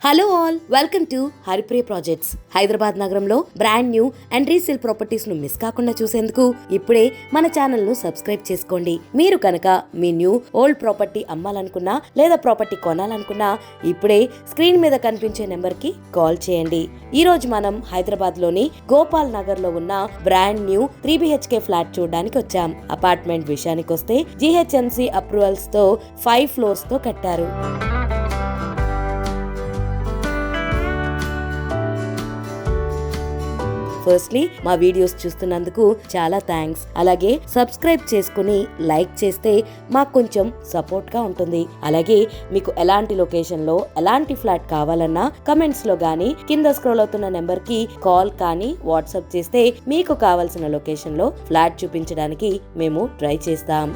Hello all, welcome to Haripriya projects. Hyderabad నగరంలో brand new and resale properties ను miss కాకుండా చూసేందుకు ఇప్పుడే మన ఛానల్ ను సబ్స్క్రైబ్ చేసుకోండి. మీరు కనుక మీ న్యూ ఓల్డ్ ప్రాపర్టీ అమ్మాలనుకున్నా లేదా ప్రాపర్టీ కొనాలనుకున్నా ఇప్పుడే స్క్రీన్ మీద కనిపించే నెంబర్ కి కాల్ చేయండి. ఈ రోజు మనం హైదరాబాద్ లోని గోపాల్ నగర్ లో ఉన్న బ్రాండ్ న్యూ 3 BHK ఫ్లాట్ చూడడానికి వచ్చాం. అపార్ట్మెంట్ విషయానికి వస్తే GHMC అప్రూవల్స్ తో 5 ఫ్లోర్స్ తో కట్టారు. ఫస్ట్లీ మా వీడియోస్ చూస్తున్నందుకు చాలా థ్యాంక్స్. అలాగే సబ్స్క్రైబ్ చేసుకుని లైక్ చేస్తే మాకు కొంచెం సపోర్ట్ గా ఉంటుంది. అలాగే మీకు ఎలాంటి లొకేషన్ లో ఎలాంటి ఫ్లాట్ కావాలన్నా కమెంట్స్ లో గానీ కింద స్క్రోల్ అవుతున్న నెంబర్ కి కాల్ కానీ వాట్సాప్ చేస్తే మీకు కావాల్సిన లొకేషన్ లో ఫ్లాట్ చూపించడానికి మేము ట్రై చేస్తాం.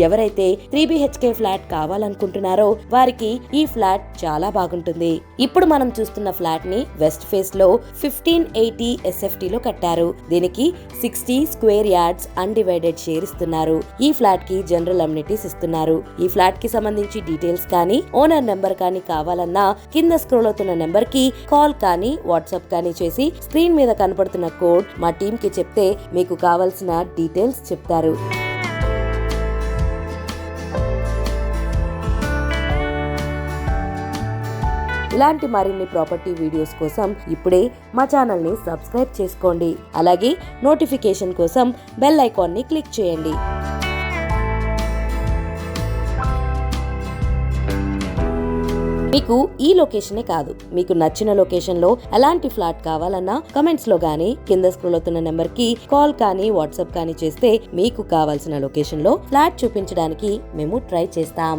ఎవరైతే 3 BHK ఫ్లాట్ కావాలనుకుంటున్నారో వారికి ఈ ఫ్లాట్ చాలా బాగుంటుంది. ఇప్పుడు మనం చూస్తున్న ఫ్లాట్ ని వెస్ట్ ఫేస్ లో 1580 SFT లో కట్టారు. దీనికి 60 స్క్వేర్ యార్డ్స్ అన్డివైడెడ్ షేర్ ఇస్తున్నారు. ఈ ఫ్లాట్ కి జనరల్ అమ్యూనిటీస్ ఇస్తున్నారు. ఈ ఫ్లాట్ కి సంబంధించి డీటెయిల్స్ కానీ ఓనర్ నెంబర్ కానీ కావాలన్నా కింద స్క్రోల్ అవుతున్న నెంబర్ కి కాల్ కానీ వాట్సాప్ కానీ చేసి స్క్రీన్ మీద కనపడుతున్న కోడ్ మా టీమ్ కి చెప్తే మీకు కావాల్సిన డీటెయిల్స్ చెప్తారు. ఇలాంటి మరిన్ని ప్రాపర్టీ వీడియోస్ కోసం ఇప్పుడే మా ఛానల్ ని సబ్స్క్రైబ్ చేసుకోండి. అలాగే నోటిఫికేషన్ కోసం బెల్ ఐకాన్ ని క్లిక్ చేయండి. మీకు ఈ లొకేషనే కాదు, మీకు నచ్చిన లొకేషన్ లో ఎలాంటి ఫ్లాట్ కావాలన్నా కమెంట్స్ లో గానీ కింద స్క్రోల్ అవుతున్న నెంబర్ కి కాల్ కానీ వాట్సాప్ కానీ చేస్తే మీకు కావాల్సిన లొకేషన్ లో ఫ్లాట్ చూపించడానికి మేము ట్రై చేస్తాం.